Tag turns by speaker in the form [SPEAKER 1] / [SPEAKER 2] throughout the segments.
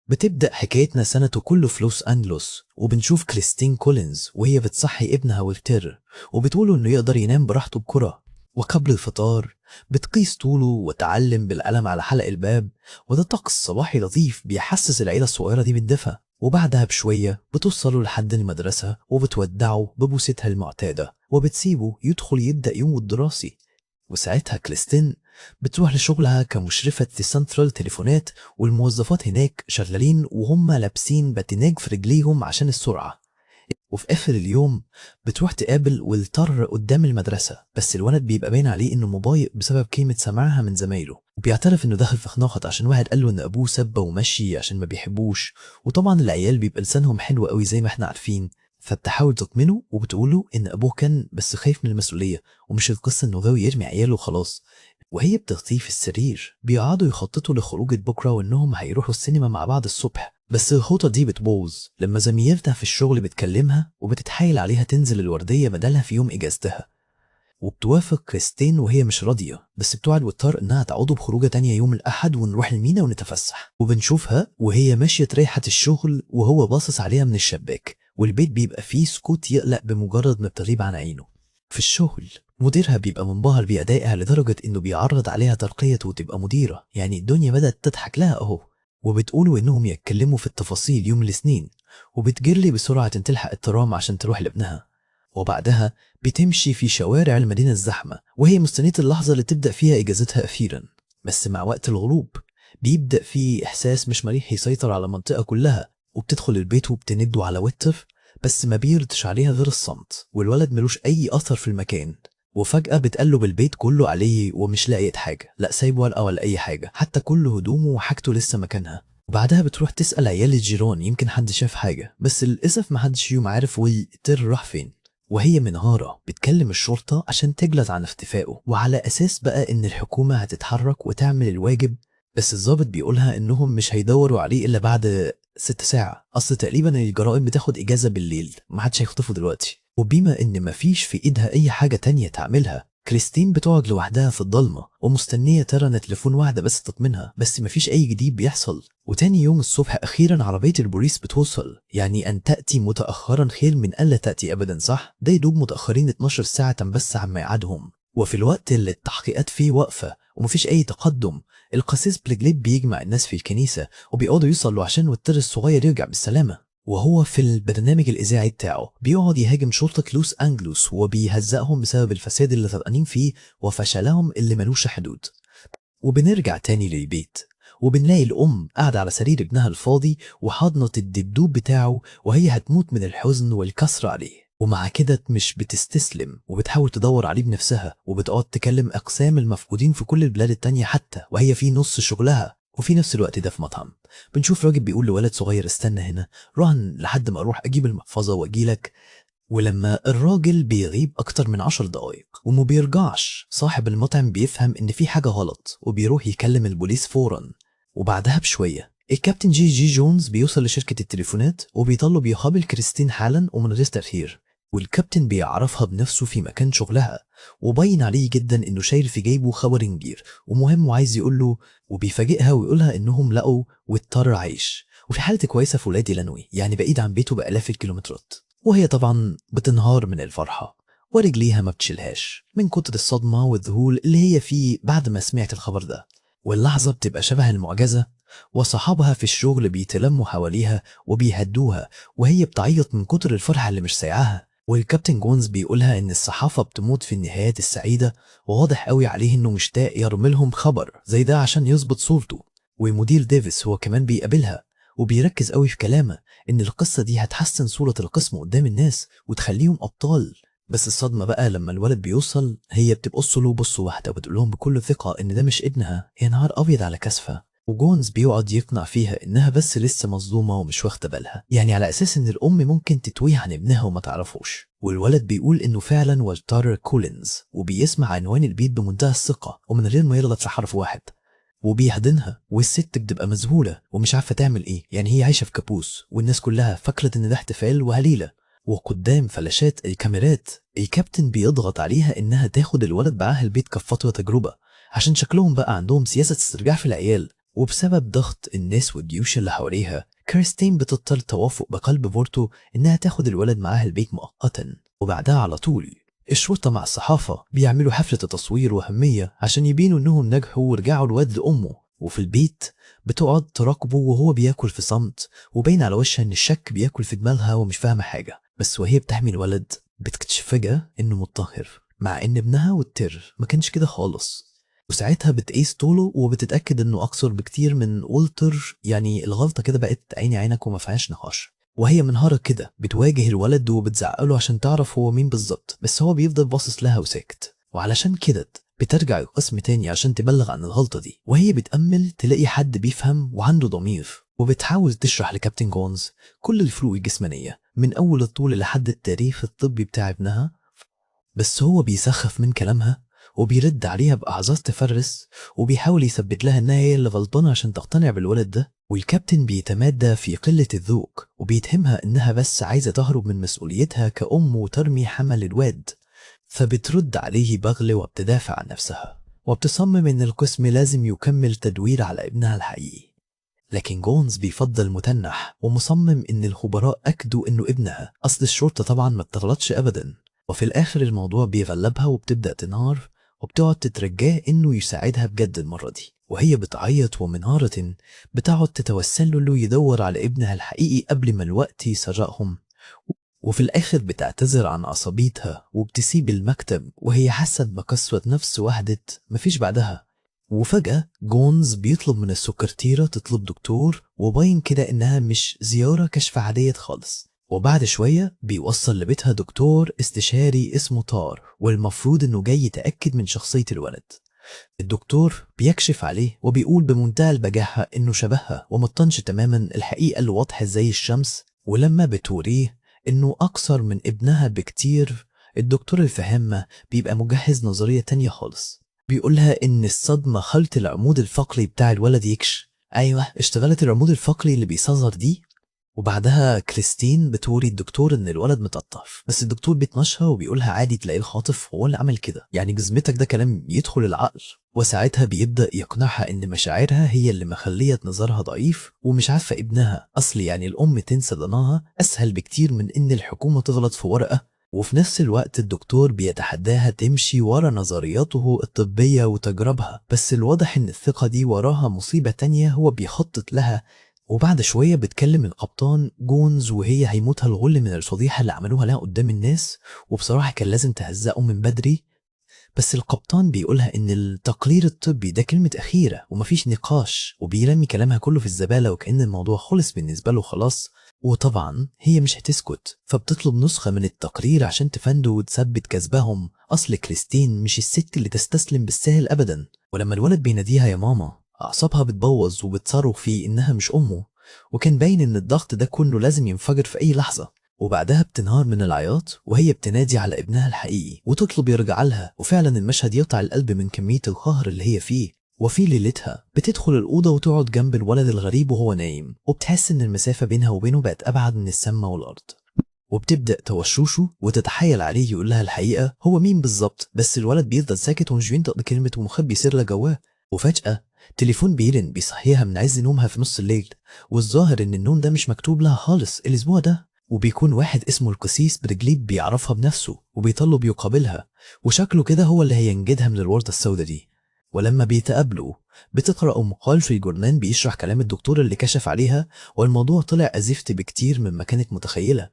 [SPEAKER 1] بتبدأ حكايتنا سنة كله في لوس أنجلوس، وبنشوف كريستين كولينز وهي بتصحي ابنها والتر وبتقوله إنه يقدر ينام براحته بكرة. وقبل الفطار بتقيس طوله وتعلم بالقلم على حلق الباب، وده طقس صباحي لطيف بيحسس العيلة الصغيرة دي بالدفء. وبعدها بشوية بتوصلوا لحد المدرسة وبتودعه ببوستها المعتادة وبتسيبه يدخل يبدأ يومه الدراسي. وساعتها كريستين بتروح لشغلها كمشرفة في سنترال تليفونات، والموظفات هناك شغالين وهم لابسين باتيناج في رجليهم عشان السرعة. وفي آخر اليوم بتروح تقابل والتر قدام المدرسة، بس الولد بيبقى باين عليه إنه مضايق بسبب كلمة سمعها من زمايله، وبيعترف إنه دخل في خناقة عشان واحد قال له إن أبوه سبه ومشي عشان ما بيحبوش. وطبعا العيال بيبقى لسانهم حلو قوي زي ما احنا عارفين، فبتحاول تطمنه وبتقوله إن أبوه كان بس خايف من المسؤولية، ومش القصة إنه غاوي يرمي عياله وخلاص. وهي بتغطيه في السرير بيقعدوا يخططوا لخروجة بكرة وإنهم هيروحوا السينما مع بعض الصبح، بس الخطة دي بتبوظ لما زميلتها في الشغل بتكلمها وبتتحايل عليها تنزل الوردية بدلها في يوم إجازتها. وبتوافق كريستين وهي مش راضية، بس بتوعد وتار إنها تعودوا بخروجة تانية يوم الأحد ونروح المينا ونتفسح. وبنشوفها وهي ماشية رايحة الشغل وهو باصص عليها من الشباك، والبيت بيبقى فيه سكوت يقلق بمجرد ما بتغيب عن عينه. في الشغل مديرها بيبقى منبهر بأدائها لدرجة إنه بيعرض عليها ترقية وتبقى مديرة، يعني الدنيا بدأت تضحك لها أهو. وبتقولوا إنهم يتكلموا في التفاصيل يوم الاثنين، وبتجري بسرعة تلحق الترام عشان تروح لابنها. وبعدها بتمشي في شوارع المدينة الزحمة وهي مستنية اللحظة اللي تبدأ فيها إجازتها أخيرا. بس مع وقت الغروب بيبدأ في إحساس مش مريح يسيطر على المنطقة كلها، وبتدخل البيت وبتنده على وتر، بس ما بيردش عليها غير الصمت، والولد ملوش أي أثر في المكان. وفجأة بتقلب البيت كله عليه ومش لاقية حاجة، لا سايب ورقة ولا أي حاجة، حتى كل هدومه وحاجته لسه مكانها. وبعدها بتروح تسأل عيال الجيران يمكن حد شاف حاجة، بس للأسف محدش فيهم عارف وتر راح فين. وهي منهارة بتكلم الشرطة عشان تجلد عن اختفائه، وعلى أساس بقى إن الحكومة هتتحرك وتعمل الواجب، بس الضابط بيقولها إنهم مش هيدوروا عليه إلا بعد 6 ساعة، أصل تقريبا الجرائم بتاخد إجازة بالليل، محدش هيخطفه دلوقتي. وبما إن مفيش في إيدها أي حاجة تانية تعملها، كريستين بتقعد لوحدها في الضلمة ومستنية ترى تليفون واحدة بس تطمنها، بس مفيش أي جديد بيحصل. وتاني يوم الصبح أخيرا عربية البوليس بتوصل، يعني أن تأتي متأخرا خير من ألا تأتي أبدا، صح؟ ده يدوب متأخرين 12 ساعة بس عن ميعادهم، وفي الوقت اللي التحقيقات فيه واقفة ومفيش أي تقدم. القسيس بليجليب بيجمع الناس في الكنيسة وبيقعدوا يصلوا عشان والتر الصغير يرجع بالسلامة. وهو في البرنامج الإذاعي بتاعه بيقعد يهاجم شرطة لوس أنجلوس وبيهزقهم بسبب الفساد اللي غرقانين فيه وفشلهم اللي ملوش حدود. وبنرجع تاني للبيت وبنلاقي الأم قاعدة على سرير ابنها الفاضي وحاضنة الدبدوب بتاعه، وهي هتموت من الحزن والكسر عليه. ومع كده مش بتستسلم وبتحاول تدور عليه بنفسها، وبتقعد تكلم أقسام المفقودين في كل البلاد التانية حتى وهي في نص شغلها. وفي نفس الوقت ده في مطعم بنشوف راجل بيقول لولد صغير استنى هنا رهن لحد ما اروح اجيب المحفظة واجيلك. ولما الراجل بيغيب أكتر من 10 دقايق وما بيرجعش، صاحب المطعم بيفهم إن في حاجة غلط وبيروح يكلم البوليس فورا. وبعدها بشوية الكابتن جي جونز بيوصل لشركة التليفونات وبيطلب يقابل كريستين حالا ومن غير تأخير. والكابتن بيعرفها بنفسه في مكان شغلها، وباين عليه جدا إنه شايل في جيبه خبر نجير ومهم وعايز يقوله. وبيفاجئها ويقولها إنهم لقوا واضطر عايش وفي حالة كويسة في ولادي لانوي، يعني بعيد عن بيته بآلاف الكيلومترات. وهي طبعا بتنهار من الفرحة ورجليها ما بتشيلهاش من كتر الصدمة والذهول اللي هي فيه بعد ما سمعت الخبر ده. واللحظة بتبقى شبه المعجزة، وصحابها في الشغل بيتلموا حواليها وبيهدوها وهي بتعيط من كتر الفرحة اللي مش سايعاها. والكابتن جونز بيقولها ان الصحافة بتموت في النهايات السعيدة، وواضح قوي عليه انه مشتاق يرملهم خبر زي ده عشان يظبط صورته. ومدير ديفيس هو كمان بيقابلها وبيركز قوي في كلامه ان القصة دي هتحسن صورة القسم قدام الناس وتخليهم ابطال. بس الصدمة بقى لما الولد بيوصل، هي بتبص له بص واحدة وبتقول لهم بكل ثقة ان ده مش ابنها، هي نهار ابيض على كسفة. وجونز بيقعد يقنع فيها انها بس لسه مصدومة ومش واخدة بالها، يعني على اساس ان الام ممكن تتويه عن ابنها وما تعرفوش. والولد بيقول انه فعلا والتر كولينز وبيسمع عنوان البيت بمنتهى الثقة ومن غير ما يغلط في حرف واحد. وبيحضنها والست بتبقى مذهولة ومش عارفة تعمل ايه، يعني هي عايشة في كابوس والناس كلها فكرت ان ده احتفال وهليلة. وقدام فلاشات الكاميرات الكابتن بيضغط عليها انها تاخد الولد معاها البيت كفترة تجربة، عشان شكلهم بقى عندهم سياسة استرجاع في العيال. وبسبب ضغط الناس والجيوش اللي حواليها كريستين بتضطر توافق بقلب بورتو إنها تاخد الولد معاها البيت مؤقتا. وبعدها على طول الشرطة مع الصحافة بيعملوا حفلة تصوير وهمية عشان يبينوا إنهم نجحوا ورجعوا الواد لأمه. وفي البيت بتقعد تراقبه وهو بياكل في صمت، وبين على وشها إن الشك بياكل في دماغها ومش فاهمة حاجة. بس وهي بتحمي الولد بتكتشف فجأة إنه متطهر، مع إن ابنها والتر ما كانش كده خالص. وساعتها بتقيس طوله وبتتأكد إنه أقصر بكتير من والتر، يعني الغلطة كده بقت عيني عينك وما فيهاش نقاش. وهي منهارة كده بتواجه الولد وبتزعقله عشان تعرف هو مين بالظبط، بس هو بيفضل باصص لها وساكت. وعلشان كده بترجع القسم تاني عشان تبلغ عن الغلطة دي، وهي بتأمل تلاقي حد بيفهم وعنده ضمير، وبتحاول تشرح لكابتن جونز كل الفروق الجسمانية من أول الطول لحد التاريخ الطبي بتاع ابنها. بس هو بيسخف من كلامها وبيرد عليها بأعذار تفرس، وبيحاول يثبت لها إنها هي اللي غلطانة عشان تقتنع بالولد ده. والكابتن بيتمادى في قلة الذوق وبيتهمها إنها بس عايزة تهرب من مسؤوليتها كأم وترمي حمل الواد. فبترد عليه بغل وبتدافع عن نفسها، وبتصمم إن القسم لازم يكمل تدوير على ابنها الحقيقي. لكن جونز بيفضل متنح ومصمم إن الخبراء أكدوا إنه ابنها. أصل الشرطة طبعا ما بتغلطش أبدا. وفي الآخر الموضوع بيغلبها وبتبدأ تنهار، وبتقعد تترجاه إنه يساعدها بجد المرة دي. وهي بتعيط ومنهارة بتقعد تتوسل له يدور على ابنها الحقيقي قبل ما الوقت يسرقهم. وفي الآخر بتعتذر عن عصبيتها وبتسيب المكتب وهي حاسة بقسوة نفس وحدت مفيش بعدها. وفجأة جونز بيطلب من السكرتيرة تطلب دكتور، وباين كده إنها مش زيارة كشف عادية خالص. وبعد شوية بيوصل لبيتها دكتور استشاري اسمه تار، والمفروض إنه جاي يتأكد من شخصية الولد. الدكتور بيكشف عليه وبيقول بمنتهى البجاحة إنه شبهها ومطنش تماما، الحقيقة اللي واضحة زي الشمس. ولما بتوريه إنه أقصر من ابنها بكتير، الدكتور الفهامة بيبقى مجهز نظرية تانية خالص. بيقولها إن الصدمة خلت العمود الفقري بتاع الولد يكش. أيوة، اشتغلت العمود الفقري اللي بيصغر دي. وبعدها كريستين بتوري الدكتور ان الولد متقطف، بس الدكتور بيتنشها وبيقولها عادي تلاقي الخاطف هو اللي عمل كده، يعني جزمتك ده كلام يدخل العقل. وساعتها بيبدأ يقنعها ان مشاعرها هي اللي مخلية نظرها ضعيف ومش عارفة ابنها. اصل يعني الام تنسى ضناها اسهل بكتير من ان الحكومة تغلط في ورقة. وفي نفس الوقت الدكتور بيتحداها تمشي ورا نظرياته الطبية وتجربها، بس الواضح ان الثقة دي وراها مصيبة تانية هو بيخطط لها. وبعد شوية بتكلم القبطان جونز وهي هيموتها الغل من الفضيحة اللي عملوها لها قدام الناس، وبصراحة كان لازم تهزقه من بدري. بس القبطان بيقولها إن التقرير الطبي ده كلمة أخيرة ومفيش نقاش، وبيرمي كلامها كله في الزبالة وكأن الموضوع خلص بالنسبة له خلاص. وطبعا هي مش هتسكت، فبتطلب نسخة من التقرير عشان تفنده وتثبت كذبهم. أصل كريستين مش الست اللي تستسلم بالسهل أبدا. ولما الولد بيناديها يا ماما أعصابها بتبوظ وبتصرخ فيه إنها مش أمه، وكان باين إن الضغط ده كله لازم ينفجر في أي لحظة. وبعدها بتنهار من العياط وهي بتنادي على ابنها الحقيقي وتطلب يرجع لها، وفعلا المشهد يقطع القلب من كمية القهر اللي هي فيه. وفي ليلتها بتدخل الأوضة وتقعد جنب الولد الغريب وهو نايم، وبتحس إن المسافة بينها وبينه بقت أبعد من السماء والأرض. وبتبدأ توشوشه وتتحايل عليه يقول لها الحقيقة هو مين بالظبط، بس الولد بيفضل ساكت ومش بينطق بكلمة ومخبي سر جواه. وفجأة تليفون بيرن بيصحيها من عز نومها في نص الليل، والظاهر إن النوم ده مش مكتوب لها خالص الأسبوع ده. وبيكون واحد اسمه القسيس برجليب بيعرفها بنفسه وبيطلب يقابلها، وشكله كده هو اللي هينجدها من الوردة السوداء دي. ولما بيتقابلوا بتقرأ مقال في الجورنال بيشرح كلام الدكتور اللي كشف عليها، والموضوع طلع أزفت بكتير مما كانت متخيلة.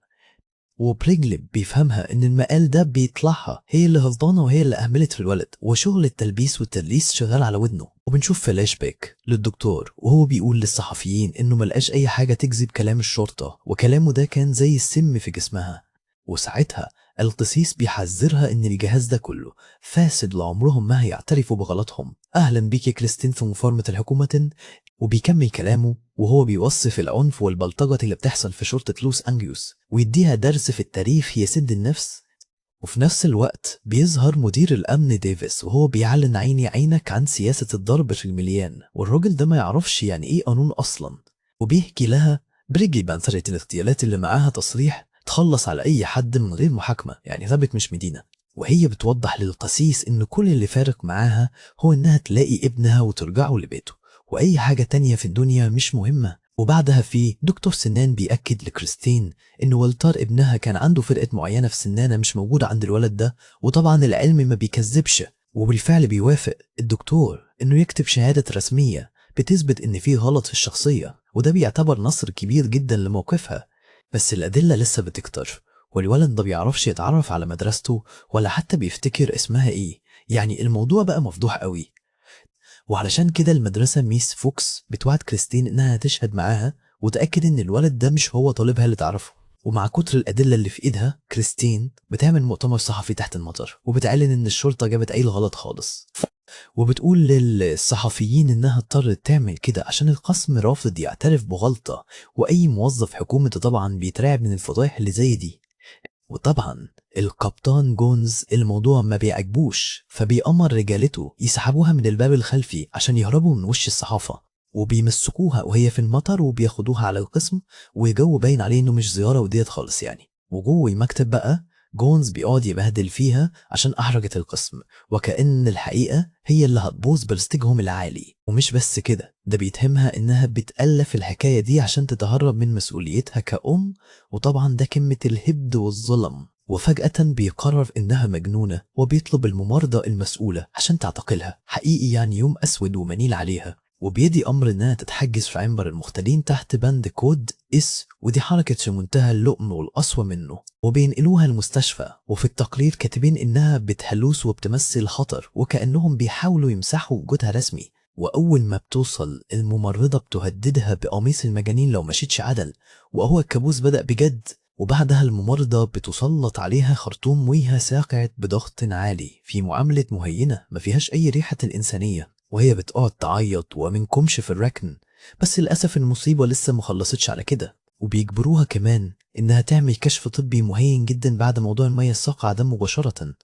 [SPEAKER 1] وبرجلب بيفهمها ان المقال ده بيطلعها هي اللي غلطانه وهي اللي اهملت في الولد، وشغل التلبيس والتدليس شغال على ودنه. وبنشوف فلاش باك للدكتور وهو بيقول للصحفيين انه ملقاش اي حاجه تكذب كلام الشرطه، وكلامه ده كان زي السم في جسمها. وساعتها القسيس بيحذرها ان الجهاز ده كله فاسد لعمرهم ما هيعترفوا بغلطهم. اهلا بيك يا كريستين في مفارمه الحكومه. وبيكمل كلامه وهو بيوصف العنف والبلطجة اللي بتحصل في شرطة لوس أنجيوس ويديها درس في التاريخ يسد النفس. وفي نفس الوقت بيظهر مدير الأمن ديفيس وهو بيعلن عيني عينك عن سياسة الضرب في المليان، والراجل ده ما يعرفش يعني إيه قانون أصلا. وبيحكي لها برجلي بانثرة الاغتيالات اللي معاها تصريح تخلص على أي حد من غير محاكمة، يعني ثابت مش مدينة. وهي بتوضح للقسيس إن كل اللي فارق معاها هو إنها تلاقي ابنها وترجعه لبيته، وأي حاجة تانية في الدنيا مش مهمة. وبعدها في دكتور سنان بيأكد لكريستين إن والتر ابنها كان عنده فرقة معينة في سنانة مش موجودة عند الولد ده، وطبعا العلم ما بيكذبش. وبالفعل بيوافق الدكتور إنه يكتب شهادة رسمية بتثبت إن في غلط في الشخصية، وده بيعتبر نصر كبير جدا لموقفها. بس الأدلة لسه بتكتر، والولد ده بيعرفش يتعرف على مدرسته ولا حتى بيفتكر اسمها ايه. يعني الموضوع بقى مفضوح قوي. وعلشان كده المدرسة ميس فوكس بتوعد كريستين انها تشهد معاها وتأكد ان الولد ده مش هو طالبها اللي تعرفه. ومع كتر الأدلة اللي في إيدها، كريستين بتعمل مؤتمر صحفي تحت المطر وبتعلن إن الشرطة جابت أي غلط خالص، وبتقول للصحفيين إنها اضطرت تعمل كده عشان القسم رافض يعترف بغلطة، وأي موظف حكومي طبعا بيترعب من الفضايح اللي زي دي. وطبعا القبطان جونز الموضوع ما بيعجبوش، فبيأمر رجالته يسحبوها من الباب الخلفي عشان يهربوا من وش الصحافة، وبيمسكوها وهي في المطر وبياخدوها على القسم، وجو باين عليه انه مش زيارة وديت خالص يعني. وجوه المكتب بقى جونز بيقعد يبهدل فيها عشان أحرجت القسم، وكأن الحقيقة هي اللي هتبوظ برستيجهم العالي. ومش بس كده، ده بيتهمها إنها بتألف الحكاية دي عشان تتهرب من مسؤوليتها كأم، وطبعا ده كلمة الهبد والظلم. وفجأة بيقرر إنها مجنونة وبيطلب الممرضة المسؤولة عشان تعتقلها. حقيقي يعني يوم أسود ومنيل عليها، وبيدي أمر إنها تتحجز في عنبر المختلين تحت بند كود اس، ودي حركة في منتهى اللؤم والقسوة منه. وبينقلوها المستشفى، وفي التقرير كاتبين إنها بتهلوس وبتمثل خطر وكأنهم بيحاولوا يمسحوا وجودها رسمي. وأول ما بتوصل الممرضة بتهددها بقميص المجانين لو مشيتش عدل، وهو الكابوس بدأ بجد. وبعدها الممرضة بتسلط عليها خرطوم وجهها ساقعت بضغط عالي في معاملة مهينة ما فيهاش أي ريحة الإنسانية، وهي بتقعد تعيط ومنكمش في الركن. بس للأسف المصيبة لسه مخلصتش على كده، وبيجبروها كمان إنها تعمل كشف طبي مهين جدا بعد موضوع المية الساقعة ده مباشرة.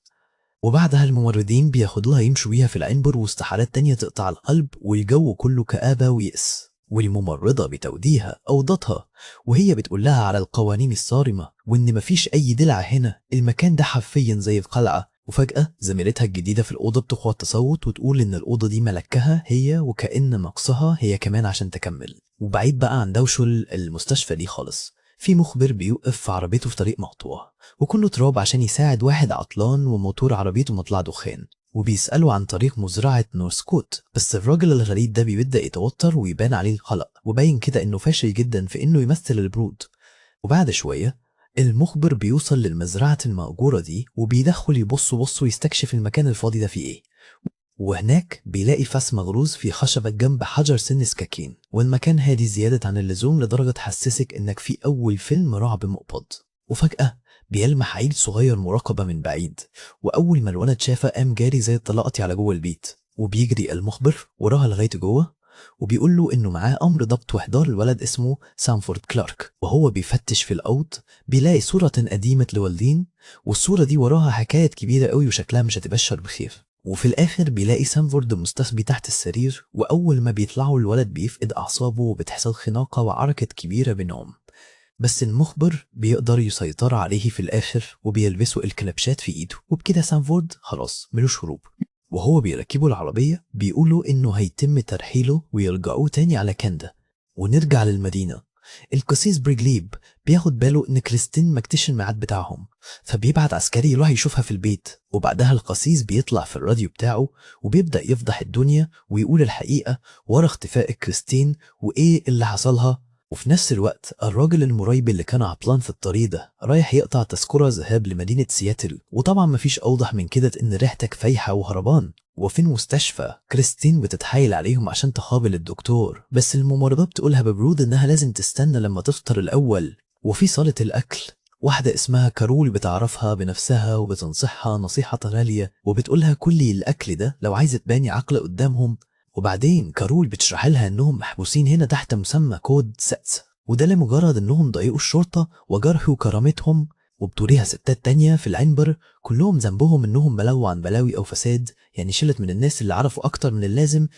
[SPEAKER 1] وبعدها الممرضين بياخدوها يمشوا بيها في العنبر وسط حالات تانية تقطع القلب، والجو كله كآبة ويأس. والممرضة بتوديها أوضتها وهي بتقول لها على القوانين الصارمة، وإن مفيش أي دلع هنا، المكان ده حرفيا زي القلعة. وفجأة زميلتها الجديدة في الأوضة بتخوض تصوت وتقول إن الأوضة دي ملكها هي، وكأن نقصها هي كمان عشان تكمل. وبعيد بقى عن دوشة المستشفى دي خالص، في مخبر بيوقف في عربيته في طريق مقطوع وكله تراب عشان يساعد واحد عطلان وموتور عربيته مطلع دخان، وبيسأله عن طريق مزرعة نورسكوت. بس الراجل الغريب ده بيبدأ يتوتر ويبان عليه القلق، وباين كده إنه فاشل جدا في إنه يمثل البرود. وبعد شوية المخبر بيوصل للمزرعة المأجورة دي وبيدخل يبص ويستكشف المكان الفاضي ده فيه إيه. وهناك بيلاقي فاس مغروز في خشبة جنب حجر سن سكاكين، والمكان هادي زيادة عن اللزوم لدرجة تحسسك إنك في أول فيلم رعب مقبض. وفجأة بيلمح عيل صغير مراقبة من بعيد، وأول ما الولد شافه قام جاري زي الطلقتي على جوه البيت. وبيجري المخبر وراها لغاية جوه، وبيقول له إنه معاه أمر ضبط وإحضار الولد اسمه سانفورد كلارك. وهو بيفتش في الأوض بيلاقي صورة قديمة لوالدين، والصورة دي وراها حكاية كبيرة قوي وشكلها مش هتبشر بخير. وفي الآخر بيلاقي سانفورد مستخبي تحت السرير، وأول ما بيطلعوا الولد بيفقد أعصابه وبتحصل خناقة وعركة كبيرة بينهم. بس المخبر بيقدر يسيطر عليه في الآخر وبيلبسوا الكلبشات في إيده، وبكده سانفورد خلاص ملوش هروب. وهو بيركبوا العربية بيقولوا إنه هيتم ترحيله ويرجعوه تاني على كندا. ونرجع للمدينة. القسيس بريجليب بياخد باله إن كريستين مكتشف الميعاد بتاعهم، فبيبعت عسكري يروح يشوفها في البيت. وبعدها القسيس بيطلع في الراديو بتاعه وبيبدأ يفضح الدنيا ويقول الحقيقة ورا اختفاء كريستين وإيه اللي حصلها. وفي نفس الوقت الراجل المرايب اللي كان عطلان في الطريق ده رايح يقطع تذكرة ذهاب لمدينة سياتل، وطبعا مفيش أوضح من كده إن ريحتك فايحة وهربان. وفي المستشفى كريستين بتتحايل عليهم عشان تقابل الدكتور، بس الممرضة بتقولها ببرود إنها لازم تستنى لما تفطر الأول. وفي صالة الأكل واحدة اسمها كارول بتعرفها بنفسها وبتنصحها نصيحة غالية، وبتقولها كلي الأكل ده لو عايزة تباني عقل قدامهم. وبعدين كارول بتشرح لها انهم محبوسين هنا تحت مسمى كود ساتس، وده لمجرد انهم ضايقوا الشرطة وجرحوا كرامتهم. وبتوريها ستات تانية في العنبر كلهم ذنبهم انهم ملووا عن بلاوي او فساد، يعني شلت من الناس اللي عرفوا اكتر من اللازم.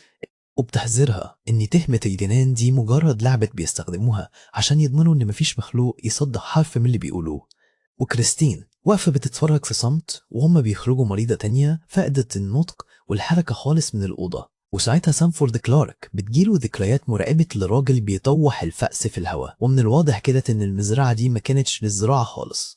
[SPEAKER 1] وبتحذرها ان تهمة الجنان دي مجرد لعبة بيستخدموها عشان يضمنوا ان مفيش مخلوق يصدق حرف من اللي بيقولوه. وكريستين واقفة بتتفرج في صمت وهم بيخرجوا مريضة تانية فقدت النطق والحركة خالص من الأوضة. وساعتها سانفورد كلارك بتجيله ذكريات مراقبة لراجل بيطوح الفأس في الهواء، ومن الواضح كده إن المزرعة دي ما كانتش للزراعة خالص.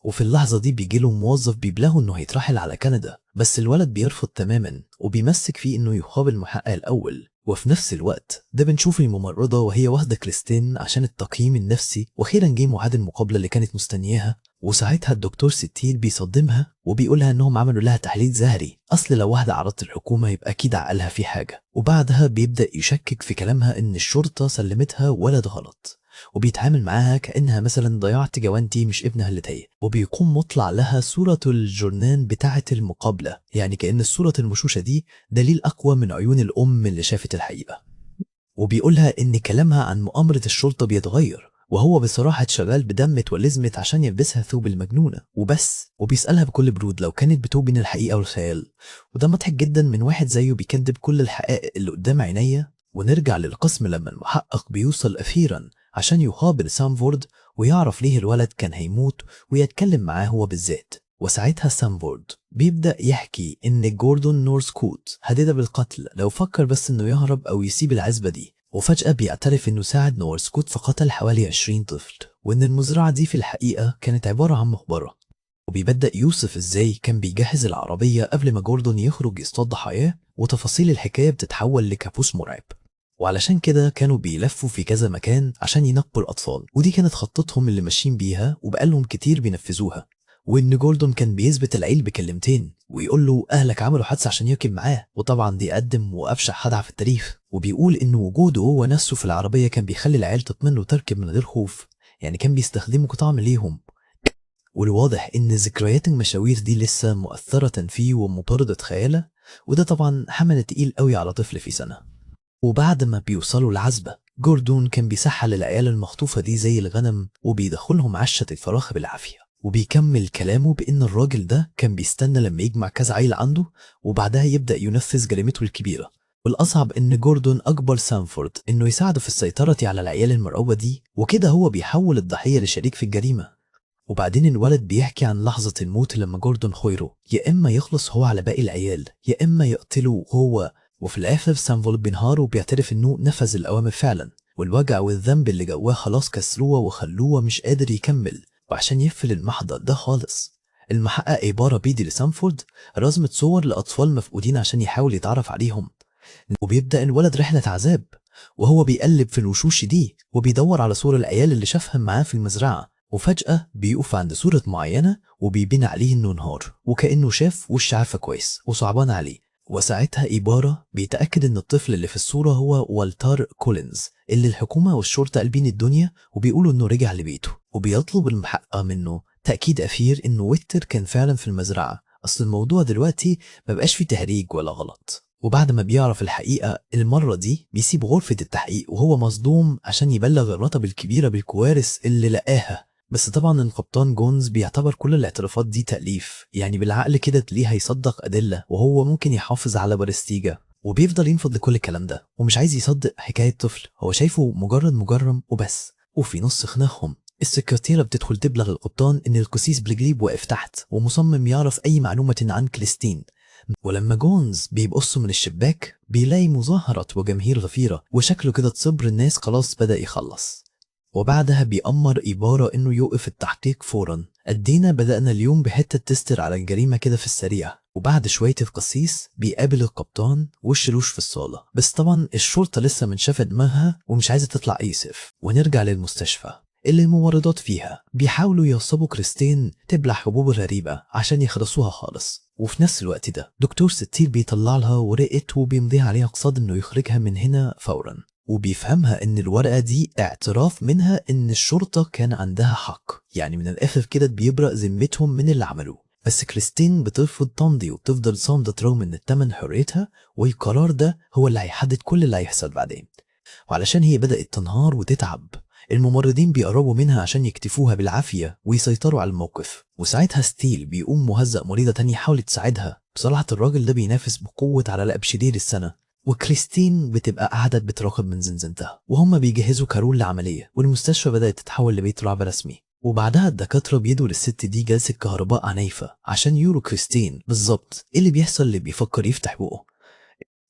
[SPEAKER 1] وفي اللحظة دي بيجيله موظف بيبلغه إنه هيترحل على كندا، بس الولد بيرفض تماما وبيمسك فيه إنه يقابل المحقق الأول. وفي نفس الوقت ده بنشوف الممرضة وهي واخدة كريستين عشان التقييم النفسي، وأخيرا جه ميعاد المقابلة اللي كانت مستنياها. وساعتها الدكتور ستيل بيصدمها وبيقولها انهم عملوا لها تحليل زهري، اصل لو واحده عرضت الحكومه يبقى اكيد عقلها في حاجه. وبعدها بيبدا يشكك في كلامها ان الشرطه سلمتها ولد غلط، وبيتعامل معاها كانها مثلا ضيعت جوانتي مش ابنها اللي تايه. وبيقوم مطلع لها صوره الجورنان بتاعه المقابله، يعني كأن الصوره المشوشه دي دليل اقوى من عيون الام اللي شافت الحقيقه. وبيقولها ان كلامها عن مؤامره الشرطه بيتغير، وهو بصراحة شغال بدم اتولزمت عشان يلبسها ثوب المجنونة وبس. وبيسألها بكل برود لو كانت بتوبين الحقيقة والخيال، وده مضحك جدا من واحد زيه بيكذب كل الحقائق اللي قدام عينيا. ونرجع للقسم لما المحقق بيوصل أخيرا عشان يخابر سامفورد ويعرف ليه الولد كان هيموت ويتكلم معاه هو بالذات. وساعتها سامفورد بيبدأ يحكي إن جوردون نورسكوت هدده بالقتل لو فكر بس إنه يهرب أو يسيب العزبة دي. وفجأة بيعترف إنه ساعد نورسكوت فقتل حوالي 20 طفل، وإن المزرعة دي في الحقيقة كانت عبارة عن مقبرة. وبيبدأ يوسف إزاي كان بيجهز العربية قبل ما جوردون يخرج يصطاد ضحاياه، وتفاصيل الحكاية بتتحول لكابوس مرعب. وعلشان كده كانوا بيلفوا في كذا مكان عشان ينقوا الأطفال، ودي كانت خطتهم اللي ماشيين بيها وبقالهم كتير بينفذوها. وإن جوردون كان بيثبت العيل بكلمتين ويقول له أهلك عملوا حادثة عشان يركب معاه، وطبعا دي قدم وأبشع خدعة في التاريخ. وبيقول إن وجوده هو نفسه في العربية كان بيخلي العيال تطمن وتركب من غير خوف، يعني كان بيستخدمه كطعم ليهم. والواضح إن ذكريات المشاوير دي لسه مؤثرة فيه ومطاردة خياله، وده طبعا حمل تقيل قوي على طفل في سنة. وبعد ما بيوصلوا العزبة، جوردون كان بيسحل العيال المخطوفة دي زي الغنم وبيدخلهم عشة الفراخ بالعافية. وبيكمل كلامه بإن الراجل ده كان بيستنى لما يجمع كذا عيل عنده وبعدها يبدأ ينفذ جريمته الكبيرة. والأصعب إن جوردون أجبر سامفورد إنه يساعده في السيطرة على العيال المرعوبة دي، وكده هو بيحول الضحية لشريك في الجريمة. وبعدين الولد بيحكي عن لحظة الموت لما جوردون خيره يا إما يخلص هو على باقي العيال يا إما يقتله هو. وفي الآخر سامفورد بينهار وبيعترف إنه نفذ الأوامر فعلا، والوجع والذنب اللي جواه خلاص كسروه وخلوه مش قادر يكمل. وعشان يقفل المحضر ده خالص، المحقق عبارة بيدي لسامفورد رسمة صور لأطفال مفقودين عشان يحاول يتعرف عليهم. وبيبدأ الولد رحلة عذاب وهو بيقلب في الوشوش دي وبيدور على صور العيال اللي شافهم معاه في المزرعة. وفجأة بيقف عند صورة معينة وبيبين عليه إنه انهار وكأنه شاف وش عارفة كويس وصعبان عليه. وساعتها إيبارا بيتأكد إن الطفل اللي في الصورة هو والتار كولينز اللي الحكومة والشرطة قلبين الدنيا وبيقولوا إنه رجع لبيته. وبيطلب المحقق منه تأكيد أخير إنه ويكتور كان فعلا في المزرعة، أصل الموضوع دلوقتي مبقاش فيه تهريج ولا غلط. وبعد ما بيعرف الحقيقة المرة دي بيسيب غرفة التحقيق وهو مصدوم عشان يبلغ الرتب الكبيرة بالكوارث اللي لقاها. بس طبعا القبطان جونز بيعتبر كل الاعترافات دي تأليف، يعني بالعقل كده تلاقيه هيصدق أدلة وهو ممكن يحافظ على برستيجة. وبيفضل ينفض لكل الكلام ده ومش عايز يصدق حكاية طفل هو شايفه مجرد مجرم وبس. وفي نص خناقهم السكرتيرة بتدخل تبلغ القبطان إن القسيس بلجليب واقف تحت ومصمم يعرف أي معلومة عن كريستين. ولما جونز بيبص من الشباك بيلاقي مظاهرة وجماهير غفيرة وشكله كده صبر الناس خلاص بدأ يخلص. وبعدها بيأمر إيبارا إنه يوقف التحقيق فورا. أدينا بدأنا اليوم بحتة تستر على الجريمة كده في السريع. وبعد شوية القسيس بيقابل القبطان والشلوش في الصالة، بس طبعا الشرطة لسه منشفة دماغها ومش عايزة تطلع أي سيف. ونرجع للمستشفى اللي الممرضات فيها بيحاولوا يوصبوا كريستين تبلع حبوب غريبة عشان يخلصوها خالص. وفي نفس الوقت ده دكتور ستيل بيطلع لها ورقة وبيمضيها عليها قصاد إنه يخرجها من هنا فورا، وبيفهمها ان الورقة دي اعتراف منها ان الشرطة كان عندها حق، يعني من الاخر كده بيبرأ ذمتهم من اللي عملوه. بس كريستين بترفض تمضي وبتفضل صامدة رغم ان التمن حريتها، والقرار ده هو اللي هيحدد كل اللي هيحصل بعدين. وعلشان هي بدأت تنهار وتتعب الممرضين بيقربوا منها عشان يكتفوها بالعافية ويسيطروا على الموقف. وساعتها ستيل بيقوم مهزأ مريضة تانية حاولت تساعدها. بصراحة الراجل ده بينافس بقوة على لقب شديد السنة. وكريستين بتبقى قاعدة بتراقب من زنزانتها وهم بيجهزوا كارول لعملية، والمستشفى بدأت تتحول لبيت رعب رسمي. وبعدها الدكاترة بيدوا للست دي جلسة كهرباء عنيفة عشان يورو كريستين بالظبط ايه اللي بيحصل اللي بيفكر يفتح بقه.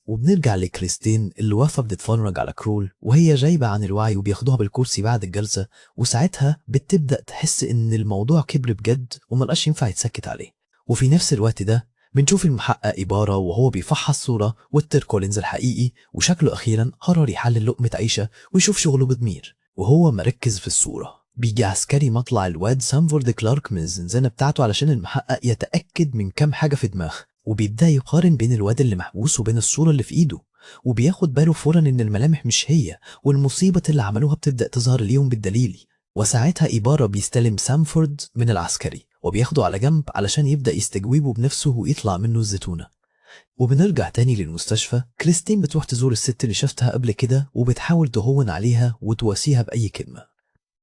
[SPEAKER 1] وبنرجع لكريستين اللي واقفة بتتفرج على كرول وهي جايبة عن الوعي وبياخدوها بالكرسي بعد الجلسة، وساعتها بتبدأ تحس إن الموضوع كبر بجد وملقاش ينفع يتسكت عليه. وفي نفس الوقت ده بنشوف المحقق إبارة وهو بيفحص صورة والتر كولينز الحقيقي، وشكله أخيرا قرر يحلل لقمة عيشة ويشوف شغله بضمير. وهو مركز في الصورة بيجي عسكري مطلع الواد سامفورد كلارك من الزنزانة بتاعته علشان المحقق يتأكد من كام حاجة في دماغه، وبيبدأ يقارن بين الواد اللي محبوس وبين الصورة اللي في إيده، وبياخد باله فورا إن الملامح مش هي، والمصيبة اللي عملوها بتبدأ تظهر ليهم بالدليل. وساعتها إبارة بيستلم سامفورد من العسكري وبياخده على جنب علشان يبدأ يستجوبه بنفسه ويطلع منه الزتونة. وبنرجع تاني للمستشفى. كريستين بتروح تزور الست اللي شفتها قبل كده وبتحاول تهون عليها وتواسيها بأي كلمة،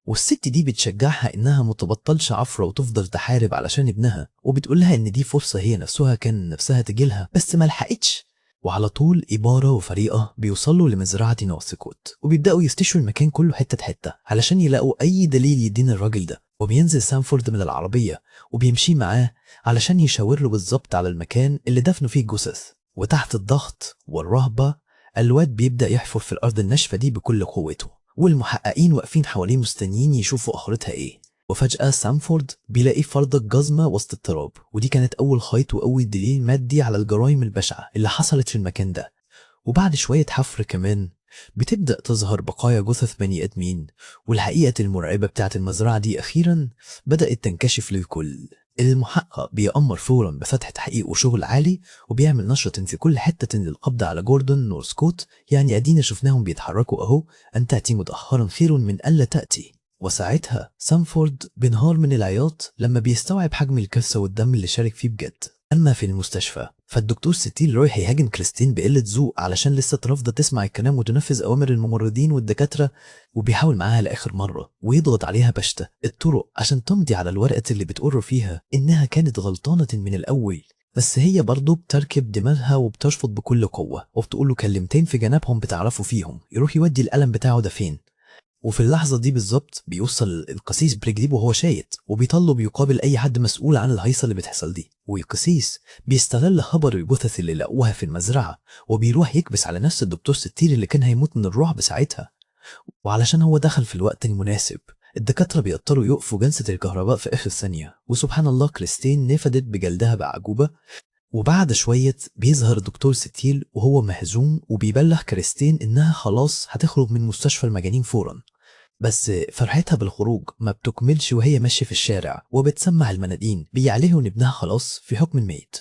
[SPEAKER 1] والست دي بتشجعها إنها متبطلش عفرة وتفضل تحارب علشان ابنها، وبتقولها إن دي فرصة هي نفسها كان نفسها تجيلها بس ملحقتش. وعلى طول إبارة وفريقه بيوصلوا لمزرعة نورثكوت وبيبدأوا يستشفوا المكان كله حتة حتة علشان يلاقوا أي دليل يدين الراجل ده. وبينزل سامفورد من العربية وبيمشي معاه علشان يشاور له بالظبط على المكان اللي دفنوا فيه الجثث. وتحت الضغط والرهبة الواد بيبدأ يحفر في الأرض الناشفة دي بكل قوته، والمحققين واقفين حواليه مستنيين يشوفوا آخرتها إيه. وفجأة سامفورد بيلاقي فردة جزمة وسط التراب، ودي كانت أول خيط وأول دليل مادي على الجرائم البشعة اللي حصلت في المكان ده. وبعد شوية حفر كمان بتبدأ تظهر بقايا جثث بني آدمين، والحقيقة المرعبة بتاعت المزرعة دي أخيرا بدأت تنكشف للكل. المحقق بيأمر فورا بفتح تحقيق وشغل عالي وبيعمل نشرة في كل حتة للقبض على جوردون نورثكوت، يعني أدينا شفناهم بيتحركوا أهو، أن تأتي متأخرا خير من ألا تأتي. وساعتها سامفورد بينهار من العياط لما بيستوعب حجم الكارثة والدم اللي شارك فيه بجد. أما في المستشفى فالدكتور ستيل رايح يهاجم كريستين بقلة ذوق علشان لسه رافضة تسمع الكلام وتنفذ أوامر الممرضين والدكاترة، وبيحاول معاها لآخر مرة ويضغط عليها بشتى الطرق عشان تمضي على الورقة اللي بتقر فيها إنها كانت غلطانة من الأول. بس هي برضه بتركب دماغها وبترفض بكل قوة وبتقوله كلمتين في جنابهم بتعرفوا فيهم يروح يودي القلم بتاعه ده فين. وفي اللحظة دي بالظبط بيوصل القسيس بريجليب وهو شايت وبيطلب يقابل أي حد مسؤول عن الهيصة اللي بتحصل دي. والقسيس بيستغل خبر الجثث اللي لقوها في المزرعة وبيروح يكبس على نفس الدكتور ستير اللي كان هيموت من الرعب ساعتها. وعلشان هو دخل في الوقت المناسب الدكاترة بيضطروا يقفوا جلسة الكهرباء في آخر ثانية، وسبحان الله كريستين نفدت بجلدها بعجوبة. وبعد شوية بيظهر الدكتور ستيل وهو مهزوم وبيبلغ كريستين إنها خلاص هتخرج من مستشفى المجانين فورا. بس فرحتها بالخروج ما بتكملش وهي ماشية في الشارع وبتسمع المنادين بيعليه إن ابنها خلاص في حكم الميت.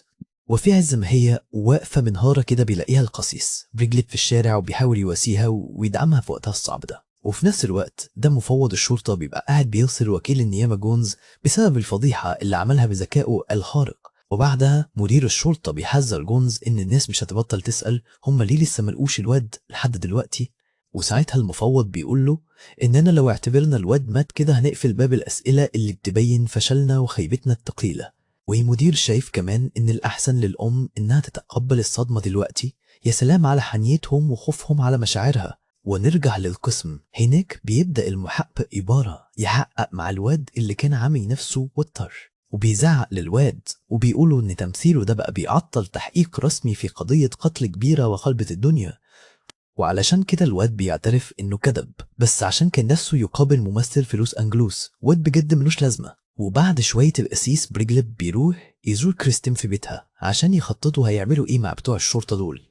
[SPEAKER 1] وفي عز ما هي واقفة منهارة كده بيلاقيها القسيس بريجليب في الشارع وبيحاول يواسيها ويدعمها في وقتها الصعب ده. وفي نفس الوقت ده مفوض الشرطة بيبقى قاعد بيرسل وكيل النيابة جونز بسبب الفضيحة اللي عملها بذكائه الخارق. وبعدها مدير الشرطة بيحذر جونز إن الناس مش هتبطل تسأل هم ليه لسه ملقوش الواد لحد دلوقتي. وساعتها المفوض بيقول له إننا لو اعتبرنا الواد مات كده هنقفل باب الأسئلة اللي بتبين فشلنا وخيبتنا الثقيلة. والمدير شايف كمان إن الأحسن للأم إنها تتقبل الصدمة دلوقتي، يا سلام على حنيتهم وخوفهم على مشاعرها. ونرجع للقسم. هناك بيبدأ المحقق إبارة يحقق مع الواد اللي كان عامي نفسه وتر، وبيزعق للواد وبيقولوا إن تمثيله ده بقى بيعطل تحقيق رسمي في قضية قتل كبيرة وخلبة الدنيا. وعلشان كده الواد بيعترف إنه كذب بس عشان كان نفسه يقابل ممثل في لوس أنجلوس، واد بجد ملوش لازمة. وبعد شوية القسيس بريجليب بيروح يزور كريستين في بيتها عشان يخططوا هيعملوا إيه مع بتوع الشرطة دول،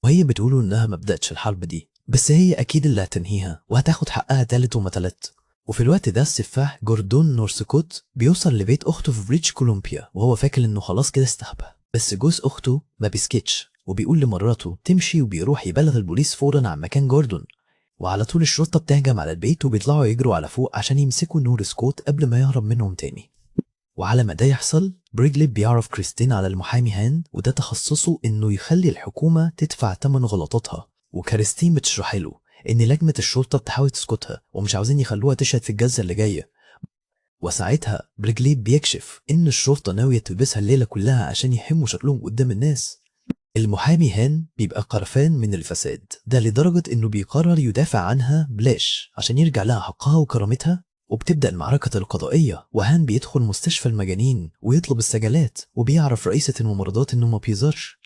[SPEAKER 1] وهي بتقوله إنها ما بدأتش الحرب دي بس هي أكيد اللي هتنهيها وهتاخد حقها تالت ومتلت. وفي الوقت ده السفاح جوردون نورثكوت بيوصل لبيت أخته في بريتش كولومبيا وهو فاكر إنه خلاص كده استهبى، بس جوز أخته ما بيسكتش وبيقول لمراته تمشي وبيروح يبلغ البوليس فورا عن مكان جوردون. وعلى طول الشرطة بتهجم على البيت وبيطلعوا يجروا على فوق عشان يمسكوا نورثكوت قبل ما يهرب منهم تاني. وعلى ما ده يحصل بريجليب بيعرف كريستين على المحامي هان، وده تخصصه إنه يخلي الحكومة تدفع تمن غلطاتها. وكريستين بتشرح له إن لجنة الشرطة بتحاول تسكتها ومش عاوزين يخلوها تشهد في الجلسة اللي جاية. وساعتها بريجليب بيكشف إن الشرطة ناوية تلبسها الليلة كلها عشان يحموا شكلهم قدام الناس. المحامي هان بيبقى قرفان من الفساد ده لدرجة إنه بيقرر يدافع عنها بلاش عشان يرجع لها حقها وكرامتها. وبتبدأ المعركة القضائية وهان بيدخل مستشفى المجانين ويطلب السجلات وبيعرف رئيسة الممرضات إنه ما بيظهرش.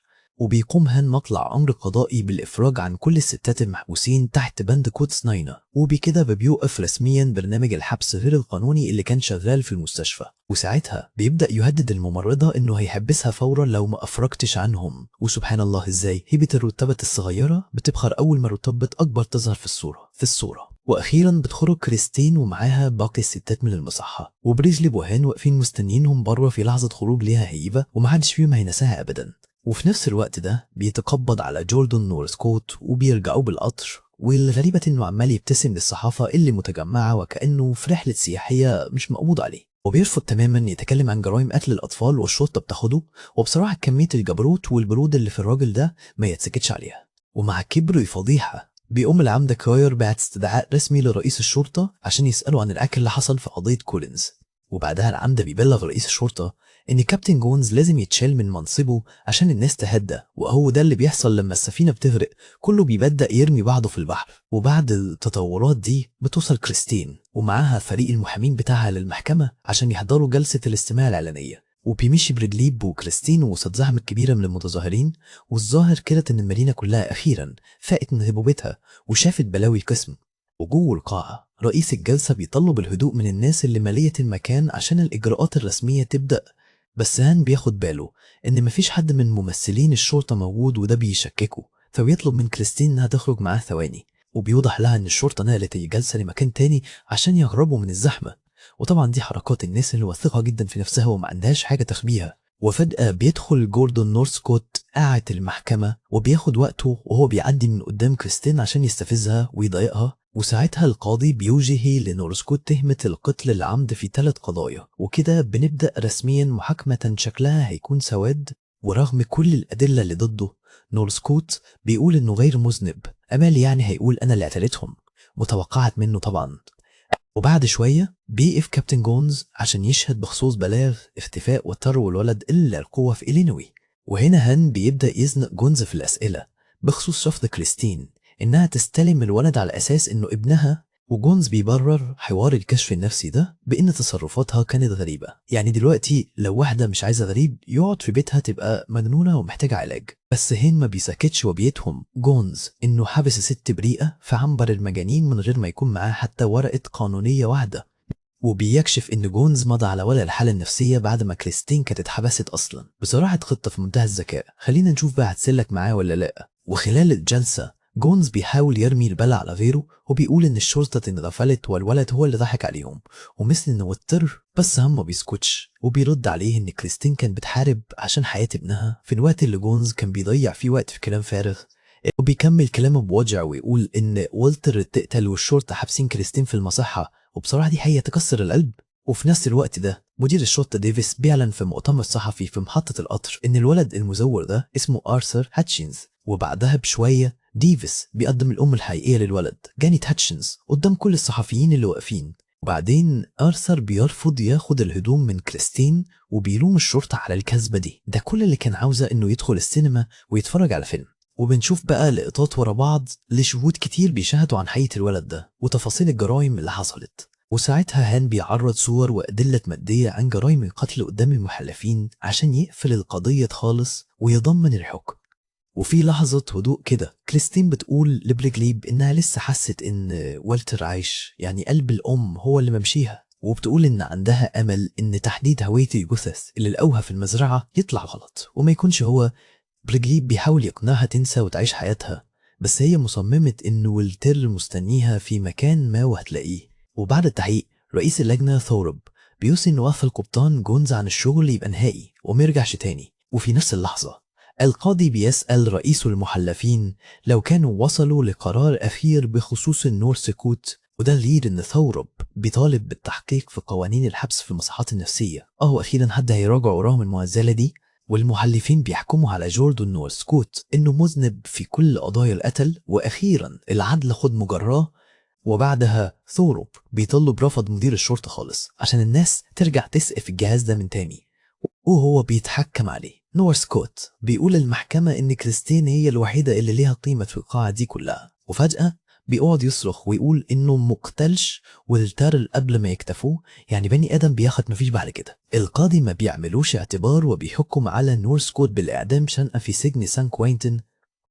[SPEAKER 1] وبيقوم هان مطلع أمر قضائي بالإفراج عن كل الستات المحبوسين تحت بند كودس 9، وبكده بيوقف رسميا برنامج الحبس غير القانوني اللي كان شغال في المستشفى. وساعتها بيبدأ يهدد الممرضة إنه هيحبسها فورا لو ما أفرجتش عنهم. وسبحان الله إزاي هيبة الرتبات الصغيرة بتبخر أول ما رتبة أكبر تظهر في الصورة. وأخيرا بتخرج كريستين ومعاها باقي الستات من المصحة، وبريزلي وهان واقفين مستنيينهم بره في لحظة خروج ليها هيبة، ومحدش فيهم هينساها أبدا. وفي نفس الوقت ده بيتقبض على جوردن نورسكوت وبيرجعوا بالقطر، والغريبة إنه عمال يبتسم للصحافة اللي متجمعة وكأنه في رحلة سياحية مش مقبوض عليه. وبيرفض تماما يتكلم عن جرائم قتل الأطفال والشرطة بتاخده. وبصراحة كمية الجبروت والبرود اللي في الراجل ده ما يتسكتش عليها. ومع كبره فضيحة بيقوم العمدة كراير بعت استدعاء رسمي لرئيس الشرطة عشان يسأله عن الأكل اللي حصل في قضية كولينز. وبعدها العمدة بيبلغ رئيس الشرطة إن كابتن جونز لازم يتشال من منصبه عشان الناس تهدى، وهو ده اللي بيحصل لما السفينة بتغرق، كله بيبدأ يرمي بعضه في البحر. وبعد التطورات دي بتوصل كريستين ومعاها فريق المحامين بتاعها للمحكمة عشان يحضروا جلسة الاستماع الإعلانية. وبيمشي بريدليب وكريستين وسط زحمة كبيرة من المتظاهرين، والظاهر كده إن المدينة كلها أخيرا فاقت من هبوبتها وشافت بلاوي قسم. وجوه القاعة رئيس الجلسة بيطلب الهدوء من الناس اللي مالية المكان عشان الإجراءات الرسمية تبدأ. بس هان بياخد باله إن مفيش حد من ممثلين الشرطة موجود، وده بيشككه، فبيطلب من كريستين إنها تخرج معاه ثواني. وبيوضح لها إن الشرطة نقلت الجلسة لمكان تاني عشان يهربوا من الزحمة. وطبعا دي حركات الناس اللي واثقة جدا في نفسها وما عندهاش حاجة تخبيها. وفجأة بيدخل جوردن نورسكوت قاعة المحكمة وبياخد وقته وهو بيعدي من قدام كريستين عشان يستفزها ويضايقها. وساعتها القاضي بيوجه لنورسكوت تهمة القتل العمد في 3 قضايا. وكده بنبدأ رسميا محاكمة شكلها هيكون سواد. ورغم كل الأدلة اللي ضده نورسكوت بيقول إنه غير مذنب. أمال يعني هيقول أنا اللي قتلتهم، متوقعت منه طبعا. وبعد شوية بيقف كابتن جونز عشان يشهد بخصوص بلاغ اختفاء وترو الولد إلا القوة في إلينوي. وهنا هان بيبدأ يزنق جونز في الأسئلة بخصوص رفض كريستين إنها تستلم الولد على أساس إنه ابنها. وجونز بيبرر حوار الكشف النفسي ده بإن تصرفاتها كانت غريبة. يعني دلوقتي لو واحدة مش عايزة غريب يقعد في بيتها تبقى مجنونة ومحتاجة علاج. بس هين ما بيسكتش وبيتهم جونز إنه حبس ست بريئة في عنبر المجانين من غير ما يكون معاه حتى ورقة قانونية واحدة. وبيكشف إن جونز مضى على ورق الحالة النفسية بعد ما كريستين كانت اتحبست أصلا. بصراحة خطة في منتهى الذكاء. خلينا نشوف بقى هتسلك معاه ولا لأ. وخلال الجلسة جونز بيحاول يرمي البلا على غيره وبيقول إن الشرطة انغفلت والولد هو اللي ضحك عليهم ومثل إنه وتر. بس هم ما بيسكتش وبيرد عليه إن كريستين كانت بتحارب عشان حياة ابنها في الوقت اللي جونز كان بيضيع فيه وقت في كلام فارغ. وبيكمل كلامه بوجع ويقول إن والتر اتقتل والشرطة حابسين كريستين في المصحة، وبصراحة دي حقيقة تكسر القلب. وفي نفس الوقت ده مدير الشرطة ديفيس بيعلن في مؤتمر صحفي في محطة القطر إن الولد المزور ده اسمه آرثر هاتشينز. وبعدها بشوية ديفيس بيقدم الأم الحقيقية للولد جانيت هاتشينز قدام كل الصحفيين اللي واقفين. وبعدين آرثر بيرفض ياخد الهدوم من كريستين وبيلوم الشرطة على الكذبة دي. ده كل اللي كان عاوزه إنه يدخل السينما ويتفرج على فيلم. وبنشوف بقى لقطات ورا بعض لشهود كتير بيشاهدوا عن حقيقة الولد ده وتفاصيل الجرائم اللي حصلت. وساعتها هان بيعرض صور وأدلة مادية عن جرائم القتل قدام المحلفين عشان يقفل القضية خالص ويضمن الحكم. وفي لحظة هدوء كده كريستين بتقول لبريجليب إنها لسه حست إن والتر عايش، يعني قلب الأم هو اللي ممشيها. وبتقول إن عندها أمل إن تحديد هوية الجثث اللي لقوها في المزرعة يطلع غلط وما يكونش هو. بريجليب بيحاول يقنعها تنسى وتعيش حياتها، بس هي مصممة إنه والتر مستنيها في مكان ما وهتلاقيه. وبعد التحقيق رئيس اللجنة ثورب بيوصي إنه وقف القبطان جونز عن الشغل يبقى نهائي وميرجعش تاني. وفي نفس اللحظة القاضي بيسأل رئيس المحلفين لو كانوا وصلوا لقرار أخير بخصوص النورسكوت، وده غير إن ثورب بيطالب بالتحقيق في قوانين الحبس في المصحات النفسية. أخيرا حد هيراجع وراهم المهزلة دي. والمحلفين بيحكموا على جوردن نورسكوت إنه مذنب في كل قضايا القتل، وأخيرا العدل خد مجراه. وبعدها ثورب بيطلب رفض مدير الشرطة خالص عشان الناس ترجع تسقف الجهاز ده من تاني، وهو بيتحكم عليه. نورسكوت بيقول المحكمة إن كريستين هي الوحيدة اللي ليها قيمة في القاعة دي كلها. وفجأة بيقعد يصرخ ويقول إنه مقتلش والتر قبل ما يكتفوه، يعني بني آدم بياخد مفيش بعد كده. القاضي ما بيعملوش اعتبار وبيحكم على نورسكوت بالإعدام شنقة في سجن سان كوينتن.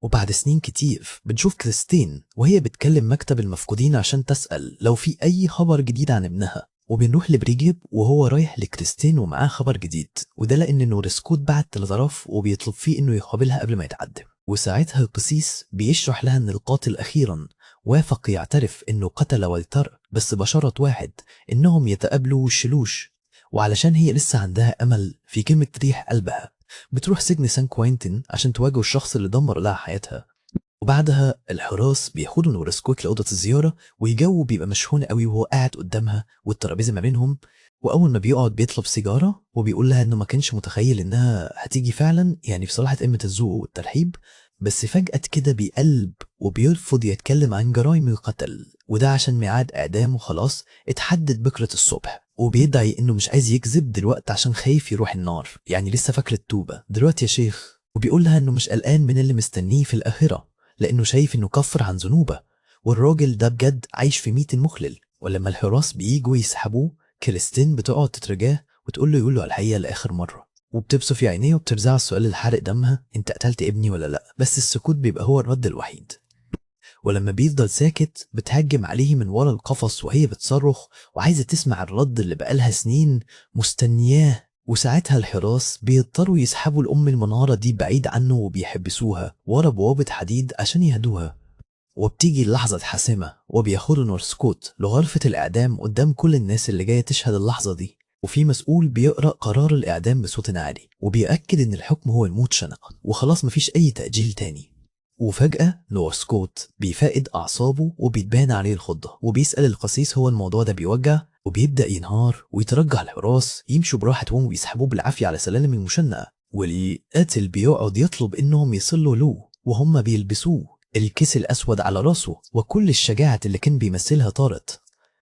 [SPEAKER 1] وبعد سنين كتير بنشوف كريستين وهي بتكلم مكتب المفقودين عشان تسأل لو في أي خبر جديد عن ابنها، وبنروح لبريجيب وهو رايح لكريستين ومعاه خبر جديد، وده لأن نورسكوت بعت تلغراف وبيطلب فيه إنه يقابلها قبل ما يتعدم. وساعتها القسيس بيشرح لها إن القاتل أخيرا وافق يعترف إنه قتل والتر، بس بشرط واحد، إنهم يتقابلوا وشلوش. وعلشان هي لسه عندها أمل في كلمة ريح قلبها، بتروح سجن سان كوينتن عشان تواجه الشخص اللي دمر لها حياتها. وبعدها الحراس بياخدوا نورسكوت لأوضة الزيارة، والجو بيبقى مشحون قوي وهو قاعد قدامها والترابيزة ما بينهم. وأول ما بيقعد بيطلب سيجارة وبيقول لها إنه ما كانش متخيل إنها هتيجي فعلا، يعني في صراحة قمة الذوق والترحيب. بس فجأة كده بيقلب وبيرفض يتكلم عن جرائم القتل، وده عشان ميعاد إعدامه خلاص اتحدد بكرة الصبح. وبيدعي إنه مش عايز يكذب دلوقتي عشان خايف يروح النار، يعني لسه فاكر التوبة دلوقتي يا شيخ. وبيقول لها إنه مش قلقان من اللي مستنيه في الآخرة، لأنه شايف إنه كفر عن ذنوبه، والراجل ده بجد عايش في ميت مخلل. ولما الحراس بييجوا يسحبوه، كريستين بتقعد تترجاه وتقول له يقول له على الحقيقة لآخر مرة، وبتبص في عينيه وبترزع السؤال الحارق دمها، انت قتلت ابني ولا لا؟ بس السكوت بيبقى هو الرد الوحيد. ولما بيفضل ساكت بتهجم عليه من ورا القفص وهي بتصرخ وعايزة تسمع الرد اللي بقالها سنين مستنياه. وساعتها الحراس بيضطروا يسحبوا الأم المنارة دي بعيد عنه وبيحبسوها ورا بوابة حديد عشان يهدوها. وبتيجي اللحظة الحاسمة وبياخدوا نورسكوت لغرفة الإعدام قدام كل الناس اللي جاية تشهد اللحظة دي، وفي مسؤول بيقرأ قرار الإعدام بصوت عالي وبيأكد إن الحكم هو الموت شنقا وخلاص مفيش أي تأجيل تاني. وفجأة نورسكوت بيفقد أعصابه وبيتبان عليه الخضة، وبيسأل القسيس هو الموضوع ده بيوجع، وبيبدأ ينهار ويترجع الحراس يمشوا براحتهم ويسحبوه بالعافية على سلالم المشنقة. والقاتل بيقعد يطلب إنهم يصلوا له وهم بيلبسوه الكيس الأسود على راسه، وكل الشجاعة اللي كان بيمثلها طارت.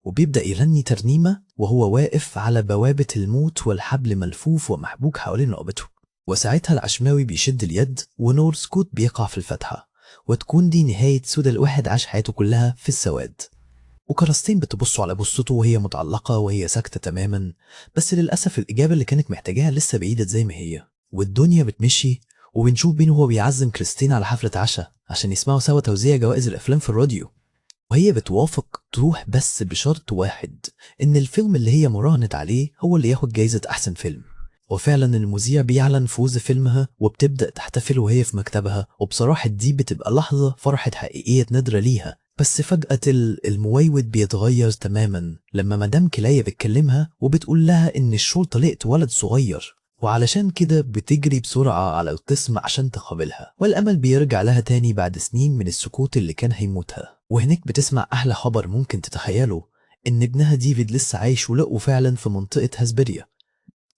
[SPEAKER 1] وبيبدأ يغني ترنيمة وهو واقف على بوابة الموت والحبل ملفوف ومحبوك حوالين رقبته. وساعتها العشماوي بيشد اليد ونورسكوت بيقع في الفتحة، وتكون دي نهاية سودا الواحد عاش حياته كلها في السواد. وكراستين بتبصوا على بصته وهي متعلقة وهي ساكتة تماما، بس للأسف الإجابة اللي كانت محتاجاها لسه بعيدة زي ما هي. والدنيا بتمشي وبنشوف بينه وهو بيعزم كريستين على حفلة عشاء عشان يسمعوا سوا توزيع جوائز الأفلام في الراديو، وهي بتوافق تروح بس بشرط واحد، إن الفيلم اللي هي مراهنت عليه هو اللي ياخد جايزة أحسن فيلم. وفعلا المذيع بيعلن فوز فيلمها وبتبدأ تحتفل وهي في مكتبها، وبصراحة دي بتبقى لحظة فرحة حقيقية نادرة ليها. بس فجأة المويود بيتغير تماما لما مدام كلاية بتكلمها وبتقول لها إن الشرطة لقت ولد صغير، وعلشان كده بتجري بسرعة على القسم عشان تقابلها، والأمل بيرجع لها تاني بعد سنين من السكوت اللي كان هيموتها. وهناك بتسمع أحلى خبر ممكن تتخيله، إن ابنها ديفيد لسه عايش ولقوا فعلا في منطقة هاسبريا.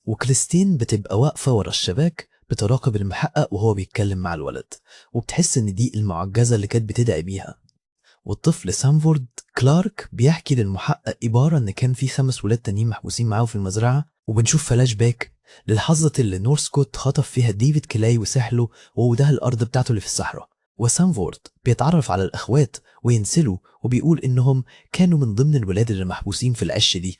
[SPEAKER 1] وكريستين بتبقى واقفة ورا الشباك بتراقب المحقق وهو بيتكلم مع الولد، وبتحس إن دي المعجزة اللي كانت بتدعي بيها. والطفل سانفورد كلارك بيحكي للمحقق عبارة إن كان في 5 ولاد تانيين محبوسين معاه في المزرعة. وبنشوف فلاش باك للحظة اللي نورسكوت خطف فيها ديفيد كلاي وسحله ووداها الأرض بتاعته اللي في الصحراء. وسانفورد بيتعرف على الأخوات وينسلوا وبيقول إنهم كانوا من ضمن الولاد اللي محبوسين في العش دي.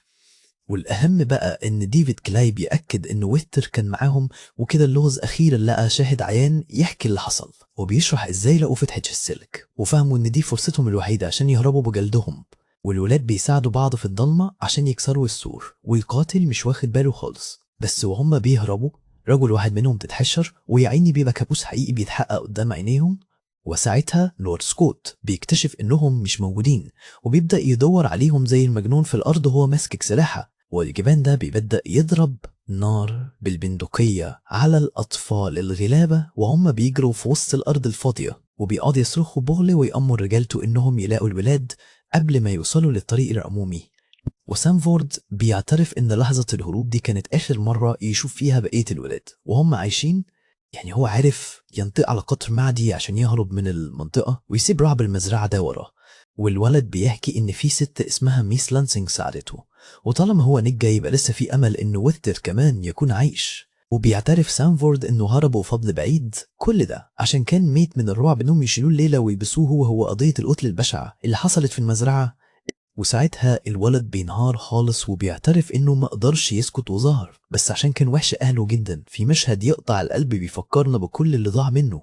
[SPEAKER 1] والأهم بقى إن ديفيد كلاي بيأكد إن ويتر كان معاهم، وكده اللغز أخيرا لقى شاهد عيان يحكي اللي حصل، وبيشرح إزاي لقوا فتحة السلك وفهموا إن دي فرصتهم الوحيدة عشان يهربوا بجلدهم. والولاد بيساعدوا بعض في الضلمة عشان يكسروا السور، والقاتل مش واخد باله خالص. بس وهم بيهربوا رجل واحد منهم تتحشر ويعيني بيبقى كابوس حقيقي بيتحقق قدام عينيهم. وساعتها نورسكوت بيكتشف إنهم مش موجودين، وبيبدأ يدور عليهم زي المجنون في الأرض وهو ماسك سلاحه. والجبان ده بيبدأ يضرب نار بالبندقية على الأطفال الغلابة وهم بيجروا في وسط الأرض الفاضية، وبيقعد يصرخوا بغل ويأمر رجالته إنهم يلاقوا الولاد قبل ما يوصلوا للطريق العمومي. وسانفورد بيعترف إن لحظة الهروب دي كانت آخر مرة يشوف فيها بقية الولاد وهم عايشين، يعني هو عارف ينطق على قطر معدي عشان يهرب من المنطقة ويسيب رعب المزرعة ده وراه. والولد بيحكي إن في ست اسمها ميس لانسينج ساعدته، وطالما هو نجا يبقى لسه في أمل إنه ويتر كمان يكون عايش. وبيعترف سانفورد انه هرب وفضل بعيد، كل ده عشان كان ميت من الرعب انهم يشيلوه الليلة ويبسوه هو قضية القتل البشعة اللي حصلت في المزرعة. وساعتها الولد بينهار خالص وبيعترف انه ما قدرش يسكت وظهر، بس عشان كان وحش اهله جدا. في مشهد يقطع القلب بيفكرنا بكل اللي ضاع منه.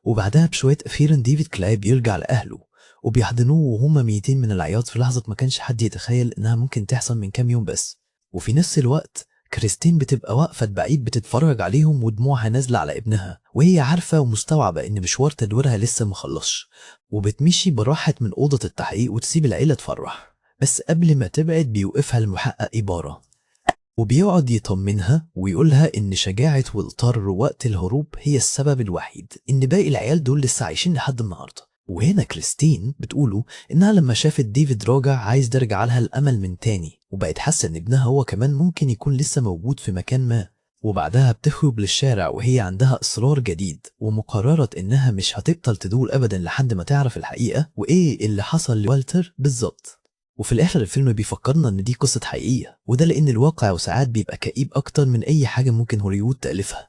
[SPEAKER 1] وبعدها بشوية اخيرا ديفيد كلايب يرجع لاهله وبيحضنوه وهما ميتين من العياط في لحظة ما كانش حد يتخيل انها ممكن تحصل من كام يوم بس. وفي نفس الوقت كريستين بتبقى واقفة بعيد بتتفرج عليهم ودموعها نازلة على ابنها، وهي عارفة ومستوعبة ان مشوار تدويرها لسه مخلصش. وبتمشي براحة من أوضة التحقيق وتسيب العيلة تفرح، بس قبل ما تبعد بيوقفها المحقق إبارة وبيقعد يطمنها ويقولها إن شجاعة والتر وقت الهروب هي السبب الوحيد إن باقي العيال دول لسه عايشين لحد النهاردة. وهنا كريستين بتقوله إنها لما شافت ديفيد راجع عايز ترجع لها الأمل من تاني، وبقت حاسة إن ابنها هو كمان ممكن يكون لسه موجود في مكان ما. وبعدها بتخرج للشارع وهي عندها إصرار جديد ومقررة إنها مش هتبطل تدور أبدا لحد ما تعرف الحقيقة وإيه اللي حصل لوالتر بالظبط. وفي الآخر الفيلم بيفكرنا إن دي قصة حقيقية، وده لأن الواقع وساعات بيبقى كئيب أكتر من أي حاجة ممكن هوليوود تألفها.